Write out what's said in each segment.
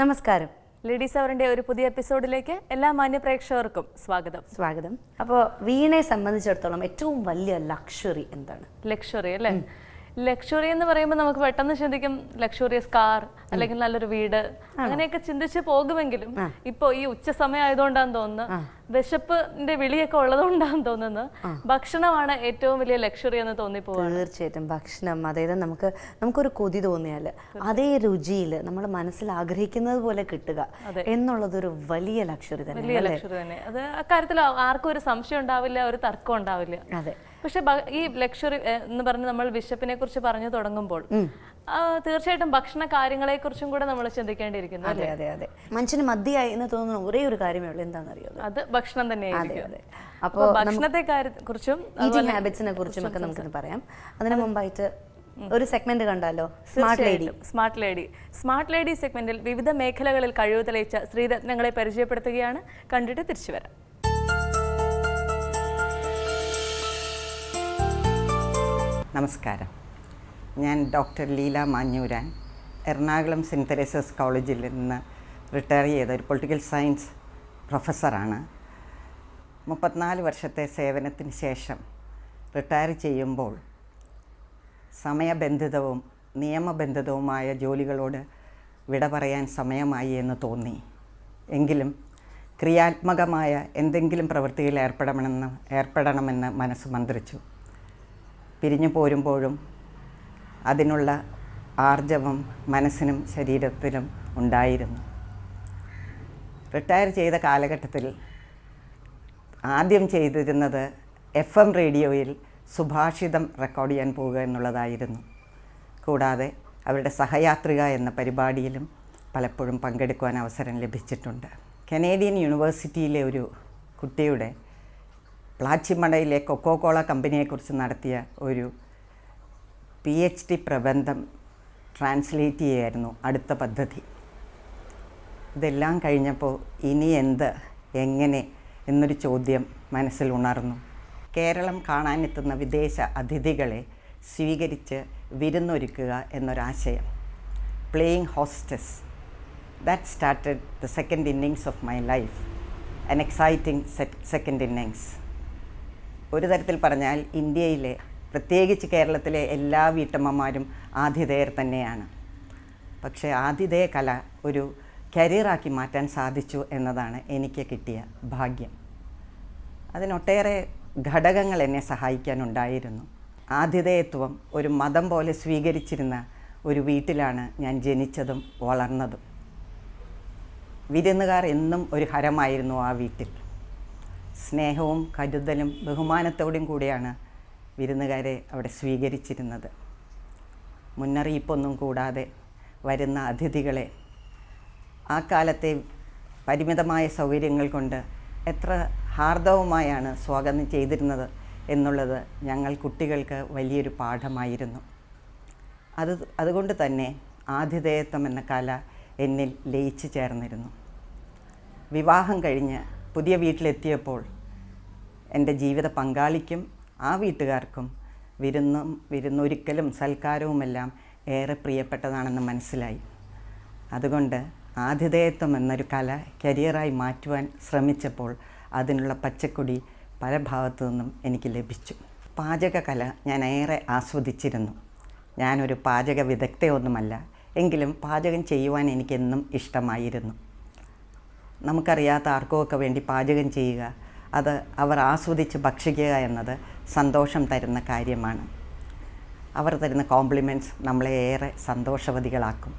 നമസ്കാരം. ലേഡീസ് അവറിന്റെ ഒരു പുതിയ എപ്പിസോഡിലേക്ക് എല്ലാ മാന്യ പ്രേക്ഷകർക്കും സ്വാഗതം. അപ്പോൾ വീണയെ സംബന്ധിച്ചിടത്തോളം ഏറ്റവും വലിയ ലക്ഷറി എന്താണ്? ലക്ഷറി അല്ലേ? ലക്ഷറി എന്ന് പറയുമ്പോൾ നമുക്ക് പെട്ടെന്ന് ചിന്തിക്കും ലക്ഷറിയസ് കാർ അല്ലെങ്കിൽ നല്ലൊരു വീട്, അങ്ങനെയൊക്കെ ചിന്തിച്ച് പോകുമെങ്കിലും ഇപ്പൊ ഈ ഉച്ച സമയം ആയതുകൊണ്ടാന്ന് തോന്നുന്നു, വിശപ്പിന്റെ വിളിയൊക്കെ ഉള്ളതുകൊണ്ടാന്ന് തോന്നുന്നു, ഭക്ഷണമാണ് ഏറ്റവും വലിയ ലക്ഷറി എന്ന് തോന്നിപ്പോവാണ്. തീർച്ചയായിട്ടും ഭക്ഷണം. അതായത് നമുക്കൊരു കൊതി തോന്നിയാൽ അതേ രുചിയിൽ നമ്മൾ മനസ്സിൽ ആഗ്രഹിക്കുന്നത് പോലെ കിട്ടുക എന്നുള്ളതൊരു വലിയ ലക്ഷറി തന്നെ. അത് അക്കാര്യത്തിൽ ആർക്കും ഒരു സംശയം ഉണ്ടാവില്ല, ഒരു തർക്കം ഉണ്ടാവില്ല. അതെ. പക്ഷെ ഈ ലക്ഷറി എന്ന് പറഞ്ഞ് നമ്മൾ വിശപ്പിനെ കുറിച്ച് പറഞ്ഞു തുടങ്ങുമ്പോൾ തീർച്ചയായിട്ടും ഭക്ഷണ കാര്യങ്ങളെ കുറിച്ചും കൂടെ നമ്മൾ ചിന്തിക്കേണ്ടിയിരിക്കുന്നു. അതെ അതെ അതെ. മനുഷ്യന് മതിയായി എന്ന് തോന്നുന്ന ഒരേ ഒരു കാര്യമേ ഉള്ളൂ, എന്താണെന്നറിയോ? അത് ഭക്ഷണം തന്നെയായിരിക്കും. അപ്പോൾ ഭക്ഷണത്തെ കുറിച്ചും ഈറ്റിംഗ് ഹാബിറ്റ്സിനെ കുറിച്ചും ഒക്കെ നമുക്കിന്ന് പറയാം. അതിനു മുമ്പായിട്ട് ഒരു സെഗ്മെന്റ് കണ്ടാലോ? സ്മാർട്ട് ലേഡി സെഗ്മെന്റിൽ വിവിധ മേഖലകളിൽ കഴിവ് തെളിയിച്ച സ്ത്രീരത്നങ്ങളെ പരിചയപ്പെടുത്തുകയാണ്. കണ്ടിട്ട് തിരിച്ചു വരാം. നമസ്കാരം. ഞാൻ doctor Leela Manjooran, Ernakulam saint Teresa's കോളേജിൽ നിന്ന് റിട്ടയർ ചെയ്ത ഒരു പൊളിറ്റിക്കൽ സയൻസ് പ്രൊഫസറാണ്. 34 വർഷത്തെ സേവനത്തിന് ശേഷം റിട്ടയർ ചെയ്യുമ്പോൾ സമയബന്ധിതവും നിയമബന്ധിതവുമായ ജോലികളോട് വിട പറയാൻ സമയമായി എന്ന് തോന്നി. എങ്കിലും ക്രിയാത്മകമായ എന്തെങ്കിലും പ്രവൃത്തിയിൽ ഏർപ്പെടണമെന്ന് മനസ്സ് മന്ത്രിച്ചു. പിരിഞ്ഞു പോരുമ്പോഴും അതിനുള്ള ആർജവം മനസ്സിനും ശരീരത്തിലും ഉണ്ടായിരുന്നു. റിട്ടയർ ചെയ്ത കാലഘട്ടത്തിൽ ആദ്യം ചെയ്തിരുന്നത് FM റേഡിയോയിൽ സുഭാഷിതം റെക്കോർഡ് ചെയ്യാൻ പോവുക എന്നുള്ളതായിരുന്നു. കൂടാതെ അവരുടെ സഹയാത്രിക എന്ന പരിപാടിയിലും പലപ്പോഴും പങ്കെടുക്കുവാൻ അവസരം ലഭിച്ചിട്ടുണ്ട്. കനേഡിയൻ യൂണിവേഴ്സിറ്റിയിലെ ഒരു കുട്ടിയുടെ പ്ലാച്ചിമടയിലെ കൊക്കോകോള കമ്പനിയെക്കുറിച്ച് നടത്തിയ ഒരു PhD പ്രബന്ധം ട്രാൻസ്ലേറ്റ് ചെയ്യായിരുന്നു അടുത്ത പദ്ധതി. ഇതെല്ലാം കഴിഞ്ഞപ്പോൾ ഇനി എന്ത്, എങ്ങനെ എന്നൊരു ചോദ്യം മനസ്സിൽ ഉണർന്നു. കേരളം കാണാനെത്തുന്ന വിദേശ അതിഥികളെ സ്വീകരിച്ച് വിരുന്നൊരുക്കുക എന്നൊരാശയം. Playing hostess. That started the second innings of my life. An exciting second innings. ഒരു തരത്തിൽ പറഞ്ഞാൽ ഇന്ത്യയിലെ, പ്രത്യേകിച്ച് കേരളത്തിലെ എല്ലാ വീട്ടമ്മമാരും ആതിഥേയർ തന്നെയാണ്. പക്ഷേ ആതിഥേയ കല ഒരു കരിയറാക്കി മാറ്റാൻ സാധിച്ചു എന്നതാണ് എനിക്ക് കിട്ടിയ ഭാഗ്യം. അതിനൊട്ടേറെ ഘടകങ്ങൾ എന്നെ സഹായിക്കാനുണ്ടായിരുന്നു. ആതിഥേയത്വം ഒരു മതം പോലെ സ്വീകരിച്ചിരുന്ന ഒരു വീട്ടിലാണ് ഞാൻ ജനിച്ചതും വളർന്നതും. വിരുന്നുകാർ എന്നും ഒരു ഹരമായിരുന്നു ആ വീട്ടിൽ. സ്നേഹവും കരുതലും ബഹുമാനത്തോടും കൂടിയാണ് വിരുന്നുകാരെ അവിടെ സ്വീകരിച്ചിരുന്നത്. മുന്നറിയിപ്പൊന്നും കൂടാതെ വരുന്ന അതിഥികളെ ആ കാലത്തെ പരിമിതമായ സൗകര്യങ്ങൾ കൊണ്ട് എത്ര ഹാർദവമായാണ് സ്വാഗതം ചെയ്തിരുന്നത് എന്നുള്ളത് ഞങ്ങൾ കുട്ടികൾക്ക് വലിയൊരു പാഠമായിരുന്നു. അതുകൊണ്ട് തന്നെ ആതിഥേയത്വം എന്ന കല എന്നിൽ ലയിച്ചു ചേർന്നിരുന്നു. വിവാഹം കഴിഞ്ഞ് പുതിയ വീട്ടിലെത്തിയപ്പോൾ എൻ്റെ ജീവിത പങ്കാളിക്കും ആ വീട്ടുകാർക്കും വിരുന്നൊരുക്കലും സൽക്കാരവുമെല്ലാം ഏറെ പ്രിയപ്പെട്ടതാണെന്ന് മനസ്സിലായി. അതുകൊണ്ട് ആതിഥേയത്വം എന്നൊരു കല കരിയറായി മാറ്റുവാൻ ശ്രമിച്ചപ്പോൾ അതിനുള്ള പച്ചക്കൊടി പല ഭാഗത്തു നിന്നും എനിക്ക് ലഭിച്ചു. പാചകകല ഞാൻ ഏറെ ആസ്വദിച്ചിരുന്നു. ഞാനൊരു പാചക വിദഗ്ധയൊന്നുമല്ല, എങ്കിലും പാചകം ചെയ്യുവാൻ എനിക്കെന്നും ഇഷ്ടമായിരുന്നു. നമുക്കറിയാത്ത ആർക്കുമൊക്കെ വേണ്ടി പാചകം ചെയ്യുക, അത് അവർ ആസ്വദിച്ച് ഭക്ഷിക്കുക എന്നത് സന്തോഷം തരുന്ന കാര്യമാണ്. അവർ തരുന്ന കോംപ്ലിമെൻറ്റ്സ് നമ്മളെ ഏറെ സന്തോഷവതികളാക്കും.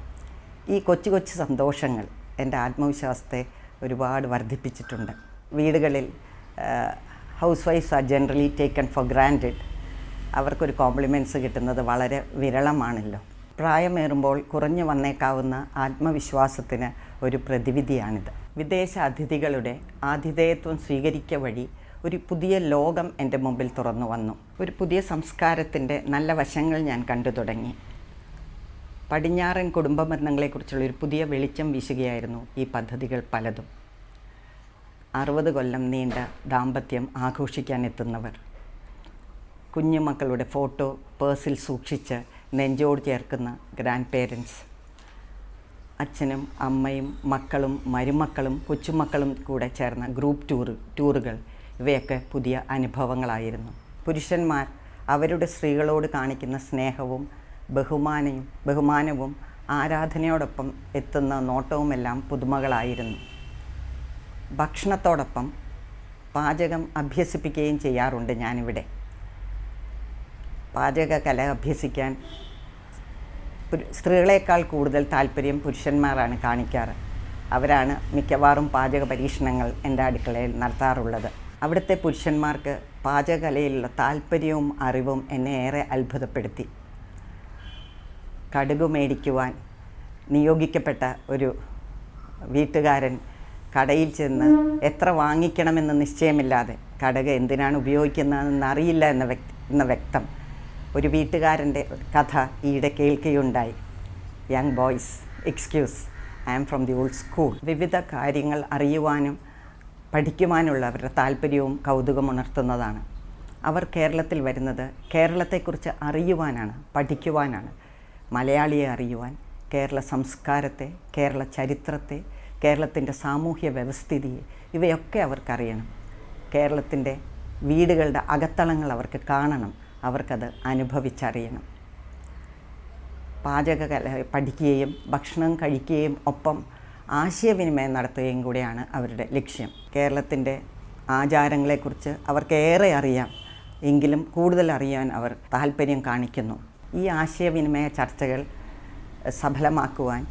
ഈ കൊച്ചു കൊച്ചു സന്തോഷങ്ങൾ എൻ്റെ ആത്മവിശ്വാസത്തെ ഒരുപാട് വർദ്ധിപ്പിച്ചിട്ടുണ്ട്. വീടുകളിൽ ഹൗസ് വൈഫ്സ് are generally taken for granted. അവർക്കൊരു കോംപ്ലിമെൻറ്റ്സ് കിട്ടുന്നത് വളരെ വിരളമാണല്ലോ. പ്രായമേറുമ്പോൾ കുറഞ്ഞു വന്നേക്കാവുന്ന ആത്മവിശ്വാസത്തിന് ഒരു പ്രതിവിധിയാണിത്. വിദേശ അതിഥികളുടെ ആതിഥേയത്വം സ്വീകരിക്കുക വഴി ഒരു പുതിയ ലോകം എൻ്റെ മുമ്പിൽ തുറന്നു വന്നു. ഒരു പുതിയ സംസ്കാരത്തിൻ്റെ നല്ല വശങ്ങൾ ഞാൻ കണ്ടു തുടങ്ങി. പടിഞ്ഞാറൻ കുടുംബ ബന്ധങ്ങളെക്കുറിച്ചുള്ളൊരു പുതിയ വെളിച്ചം വീശുകയായിരുന്നു ഈ പദ്ധതികൾ പലതും. 60 കൊല്ലം നീണ്ട ദാമ്പത്യം ആഘോഷിക്കാനെത്തുന്നവർ, കുഞ്ഞുമക്കളുടെ ഫോട്ടോ പേഴ്സിൽ സൂക്ഷിച്ച് നെഞ്ചോട് ചേർക്കുന്ന ഗ്രാൻഡ് പേരൻസ്, അച്ഛനും അമ്മയും മക്കളും മരുമക്കളും കൊച്ചുമക്കളും കൂടെ ചേർന്ന ഗ്രൂപ്പ് ടൂറുകൾ ഇവയൊക്കെ പുതിയ അനുഭവങ്ങളായിരുന്നു. പുരുഷന്മാർ അവരുടെ സ്ത്രീകളോട് കാണിക്കുന്ന സ്നേഹവും ബഹുമാനവും ആരാധനയോടൊപ്പം എത്തുന്ന നോട്ടവുമെല്ലാം പുതുമകളായിരുന്നു. ഭക്ഷണത്തോടൊപ്പം പാചകം അഭ്യസിപ്പിക്കുകയും ചെയ്യാറുണ്ട് ഞാനിവിടെ. പാചകകല അഭ്യസിക്കാൻ സ്ത്രീകളെക്കാൾ കൂടുതൽ താല്പര്യം പുരുഷന്മാരാണ് കാണിക്കാറ്. അവരാണ് മിക്കവാറും പാചക പരീക്ഷണങ്ങൾ എൻ്റെ അടുക്കളയിൽ നടത്താറുള്ളത്. അവിടുത്തെ പുരുഷന്മാർക്ക് പാചകകലയിലുള്ള താല്പര്യവും അറിവും എന്നെ ഏറെ അത്ഭുതപ്പെടുത്തി. കടുക് മേടിക്കുവാൻ നിയോഗിക്കപ്പെട്ട ഒരു വീട്ടുകാരൻ കടയിൽ ചെന്ന് എത്ര വാങ്ങിക്കണമെന്ന് നിശ്ചയമില്ലാതെ കടുക് എന്തിനാണ് ഉപയോഗിക്കുന്നതെന്ന് അറിയില്ല എന്ന വ്യക്തം ഒരു വീട്ടുകാരൻ്റെ കഥ ഈയിടെ കേൾക്കുകയുണ്ടായി. Young boys, excuse, I am from the old school. വിവിധ കാര്യങ്ങൾ അറിയുവാനും പഠിക്കുവാനുള്ള അവരുടെ താല്പര്യവും കൗതുകമുണർത്തുന്നതാണ്. അവർ കേരളത്തിൽ വരുന്നത് കേരളത്തെക്കുറിച്ച് അറിയുവാനാണ്, പഠിക്കുവാനാണ്. മലയാളിയെ അറിയുവാൻ, കേരള സംസ്കാരത്തെ, കേരള ചരിത്രത്തെ, കേരളത്തിൻ്റെ സാമൂഹ്യ വ്യവസ്ഥിതിയെ ഇവയൊക്കെ അവർക്കറിയണം. കേരളത്തിൻ്റെ വീടുകളുടെ അകത്തളങ്ങൾ അവർക്ക് കാണണം, അവർക്കത് അനുഭവിച്ചറിയണം. പാചകകല പഠിക്കുകയും ഭക്ഷണം കഴിക്കുകയും ഒപ്പം ആശയവിനിമയം നടത്തുകയും കൂടെയാണ് അവരുടെ ലക്ഷ്യം. കേരളത്തിൻ്റെ ആചാരങ്ങളെക്കുറിച്ച് അവർക്കേറെ അറിയാം, എങ്കിലും കൂടുതൽ അറിയാൻ അവർ താല്പര്യം കാണിക്കുന്നു. ഈ ആശയവിനിമയ ചർച്ചകൾ സഫലമാക്കുവാൻ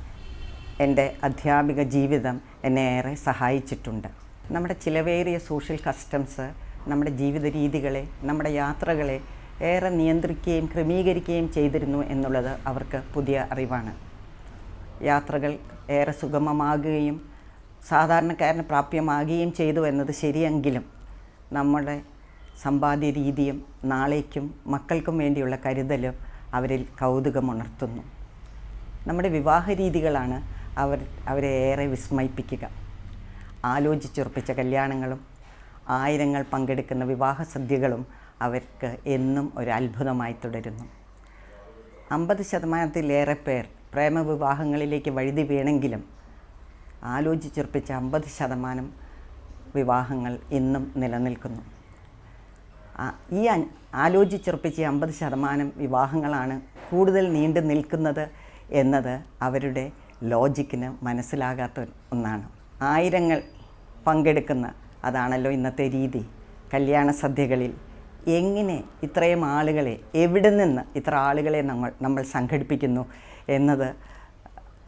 എൻ്റെ അധ്യാപിക ജീവിതം എന്നെ ഏറെ സഹായിച്ചിട്ടുണ്ട്. നമ്മുടെ ചിലവേറിയ സോഷ്യൽ കസ്റ്റംസ് നമ്മുടെ ജീവിത രീതികളെ, നമ്മുടെ യാത്രകളെ ഏറെ നിയന്ത്രിക്കുകയും ക്രമീകരിക്കുകയും ചെയ്തിരുന്നു എന്നുള്ളത് അവർക്ക് പുതിയ അറിവാണ്. യാത്രകൾ ഏറെ സുഗമമാകുകയും സാധാരണക്കാരന് പ്രാപ്യമാകുകയും ചെയ്തു എന്നത് ശരിയെങ്കിലും നമ്മുടെ സമ്പാദ്യ രീതിയും നാളേക്കും മക്കൾക്കും വേണ്ടിയുള്ള കരുതലും അവരിൽ കൗതുകമുണർത്തുന്നു. നമ്മുടെ വിവാഹ രീതികളാണ് അവരെ ഏറെ വിസ്മയിപ്പിക്കുക. ആലോചിച്ചുറപ്പിച്ച കല്യാണങ്ങളും ആയിരങ്ങൾ പങ്കെടുക്കുന്ന വിവാഹ സദ്യകളും അവർക്ക് എന്നും ഒരു അത്ഭുതമായി തുടരുന്നു. 50% പേർ പ്രേമവിവാഹങ്ങളിലേക്ക് വഴുതി വീണെങ്കിലും ആലോചിച്ചുറപ്പിച്ച 50% വിവാഹങ്ങൾ ഇന്നും നിലനിൽക്കുന്നു. ഈ ആലോചിച്ചുറപ്പിച്ച 50% വിവാഹങ്ങളാണ് കൂടുതൽ നീണ്ടു നിൽക്കുന്നത് എന്നത് അവരുടെ ലോജിക്കിന് മനസ്സിലാകാത്ത ഒന്നാണ്. ആയിരങ്ങൾ പങ്കെടുക്കുന്ന, അതാണല്ലോ ഇന്നത്തെ രീതി, കല്യാണ സദ്യകളിൽ എങ്ങനെ ഇത്രയും ആളുകളെ, എവിടെ നിന്ന് ഇത്ര ആളുകളെ നമ്മൾ സംഘടിപ്പിക്കുന്നു എന്നത്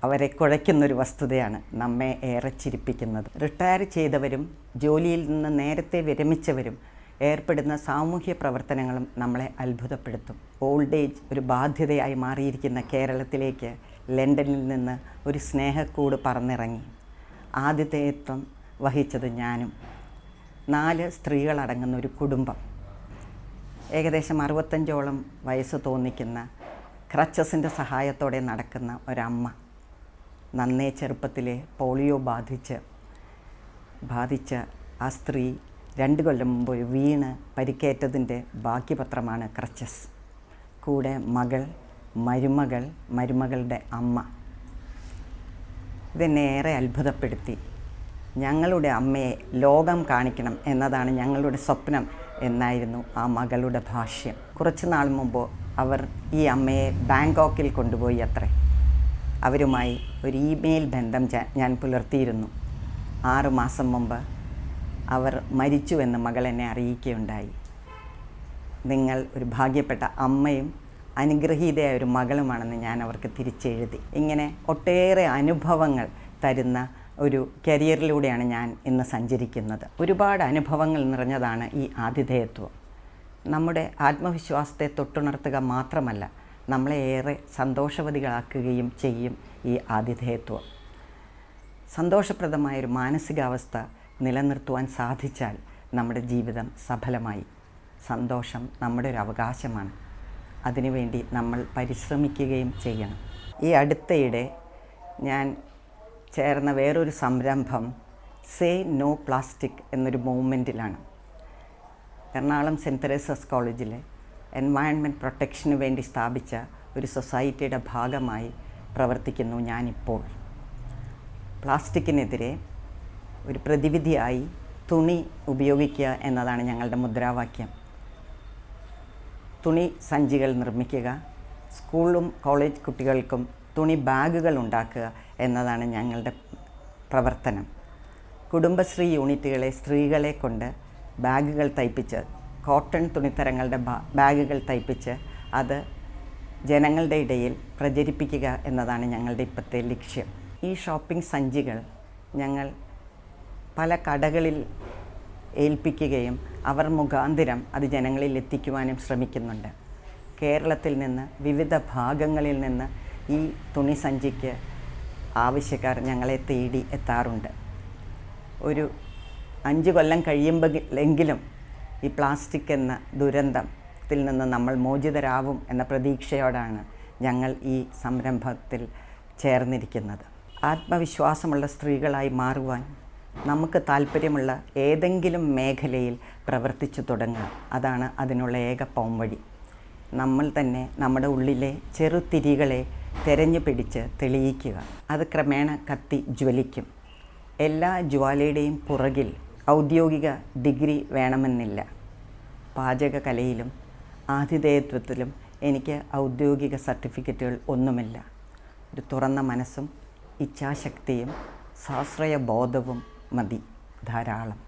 അവരെ കുഴയ്ക്കുന്നൊരു വസ്തുതയാണ് നമ്മെ ഏറെ ചിരിപ്പിക്കുന്നത്. റിട്ടയർ ചെയ്തവരും ജോലിയിൽ നിന്ന് നേരത്തെ വിരമിച്ചവരും ഏർപ്പെടുന്ന സാമൂഹ്യ പ്രവർത്തനങ്ങളും നമ്മളെ അത്ഭുതപ്പെടുത്തും. ഓൾഡ് ഏജ് ഒരു ബാധ്യതയായി മാറിയിരിക്കുന്ന കേരളത്തിലേക്ക് ലണ്ടനിൽ നിന്ന് ഒരു സ്നേഹക്കൂട് പറന്നിറങ്ങി. ആതിഥേയത്വം വഹിച്ചത് ഞാനും. 4 സ്ത്രീകളടങ്ങുന്ന ഒരു കുടുംബം. ഏകദേശം 65ഓളം വയസ്സ് തോന്നിക്കുന്ന ക്രച്ചസിൻ്റെ സഹായത്തോടെ നടക്കുന്ന ഒരമ്മ. നന്നേ ചെറുപ്പത്തിലെ പോളിയോ ബാധിച്ച ആ സ്ത്രീ 2 കൊല്ലം മുമ്പ് വീണ് പരിക്കേറ്റതിൻ്റെ ബാക്കിപത്രമാണ് ക്രച്ചസ്. കൂടെ മരുമകളുടെ അമ്മ. ഇതെന്നെ ഏറെ അത്ഭുതപ്പെടുത്തി. ഞങ്ങളുടെ അമ്മയെ ലോകം കാണിക്കണം എന്നതാണ് ഞങ്ങളുടെ സ്വപ്നം എന്നായിരുന്നു ആ മകളുടെ ഭാഷ്യം. കുറച്ച് നാൾ മുമ്പ് അവർ ഈ അമ്മയെ ബാങ്കോക്കിൽ കൊണ്ടുപോയി അത്രേ. അവരുമായി ഒരു ഇമെയിൽ ബന്ധം ഞാൻ പുലർത്തിയിരുന്നു. 6 മാസം മുമ്പ് അവർ മരിച്ചുവെന്ന് മകൾ എന്നെ അറിയിക്കുകയുണ്ടായി. നിങ്ങൾ ഒരു ഭാഗ്യപ്പെട്ട അമ്മയും അനുഗ്രഹീതയായ ഒരു മകളുമാണെന്ന് ഞാൻ അവർക്ക് തിരിച്ചെഴുതി. ഇങ്ങനെ ഒട്ടേറെ അനുഭവങ്ങൾ തരുന്ന ഒരു കരിയറിലൂടെയാണ് ഞാൻ ഇന്ന് സഞ്ചരിക്കുന്നത്. ഒരുപാട് അനുഭവങ്ങൾ നിറഞ്ഞതാണ് ഈ ആതിഥേയത്വം. നമ്മുടെ ആത്മവിശ്വാസത്തെ തൊട്ടുണർത്തുക മാത്രമല്ല, നമ്മളെ ഏറെ സന്തോഷവതികളാക്കുകയും ചെയ്യും ഈ ആതിഥേയത്വം. സന്തോഷപ്രദമായൊരു മാനസികാവസ്ഥ നിലനിർത്തുവാൻ സാധിച്ചാൽ നമ്മുടെ ജീവിതം സഫലമായി. സന്തോഷം നമ്മുടെ ഒരു അവകാശമാണ്. അതിനുവേണ്ടി നമ്മൾ പരിശ്രമിക്കുകയും ചെയ്യണം. ഈ അടുത്തയിടെ ഞാൻ ചേർന്ന വേറൊരു സംരംഭം സേ നോ പ്ലാസ്റ്റിക് എന്നൊരു മൂവ്മെൻറ്റിലാണ്. എറണാകുളം സെൻറ്റ് തെരേസാസ് കോളേജിലെ എൻവയൺമെൻറ്റ് പ്രൊട്ടക്ഷന് വേണ്ടി സ്ഥാപിച്ച ഒരു സൊസൈറ്റിയുടെ ഭാഗമായി പ്രവർത്തിക്കുന്നു ഞാനിപ്പോൾ. പ്ലാസ്റ്റിക്കിനെതിരെ ഒരു പ്രതിവിധിയായി തുണി ഉപയോഗിക്കുക എന്നതാണ് ഞങ്ങളുടെ മുദ്രാവാക്യം. തുണി സഞ്ചികൾ നിർമ്മിക്കുക, സ്കൂളും കോളേജ് കുട്ടികൾക്കും തുണി ബാഗുകൾ ഉണ്ടാക്കുക എന്നതാണ് ഞങ്ങളുടെ പ്രവർത്തനം. കുടുംബശ്രീ യൂണിറ്റുകളെ സ്ത്രീകളെ കൊണ്ട് ബാഗുകൾ തയ്പ്പിച്ച്, കോട്ടൺ തുണിത്തരങ്ങളുടെ ബാഗുകൾ തയ്പ്പിച്ച് അത് ജനങ്ങളുടെ ഇടയിൽ പ്രചരിപ്പിക്കുക എന്നതാണ് ഞങ്ങളുടെ ഇപ്പോഴത്തെ ലക്ഷ്യം. ഈ ഷോപ്പിംഗ് സഞ്ചികൾ ഞങ്ങൾ പല കടകളിൽ ഏൽപ്പിക്കുകയും അവർ മുഖാന്തിരം അത് ജനങ്ങളിൽ എത്തിക്കുവാനും ശ്രമിക്കുന്നുണ്ട്. കേരളത്തിൽ നിന്ന് വിവിധ ഭാഗങ്ങളിൽ നിന്ന് ഈ തുണി സഞ്ചിക്ക് ആവശ്യക്കാർ ഞങ്ങളെ തേടി എത്താറുണ്ട്. ഒരു 5 കൊല്ലം കഴിയുമ്പോഴെങ്കിലും ഈ പ്ലാസ്റ്റിക് എന്ന ദുരന്തത്തിൽ നിന്ന് നമ്മൾ മോചിതരാവും എന്ന പ്രതീക്ഷയോടാണ് ഞങ്ങൾ ഈ സംരംഭത്തിൽ ചേർന്നിരിക്കുന്നത്. ആത്മവിശ്വാസമുള്ള സ്ത്രീകളായി മാറുവാൻ നമുക്ക് താല്പര്യമുള്ള ഏതെങ്കിലും മേഖലയിൽ പ്രവർത്തിച്ചു തുടങ്ങുക, അതാണ് അതിനുള്ള ഏക പോംവഴി. നമ്മൾ തന്നെ നമ്മുടെ ഉള്ളിലെ ചെറുതിരികളെ തെരഞ്ഞു പിടിച്ച് തെളിയിക്കുക. അത് ക്രമേണ കത്തി ജ്വലിക്കും. എല്ലാ ജ്വാലയുടെയും പുറകിൽ ഔദ്യോഗിക ഡിഗ്രി വേണമെന്നില്ല. പാചകകലയിലും ആതിഥേയത്വത്തിലും എനിക്ക് ഔദ്യോഗിക സർട്ടിഫിക്കറ്റുകൾ ഒന്നുമില്ല. ഒരു തുറന്ന മനസ്സും ഇച്ഛാശക്തിയും സ്വാശ്രയ ബോധവും മതി, ധാരാളം.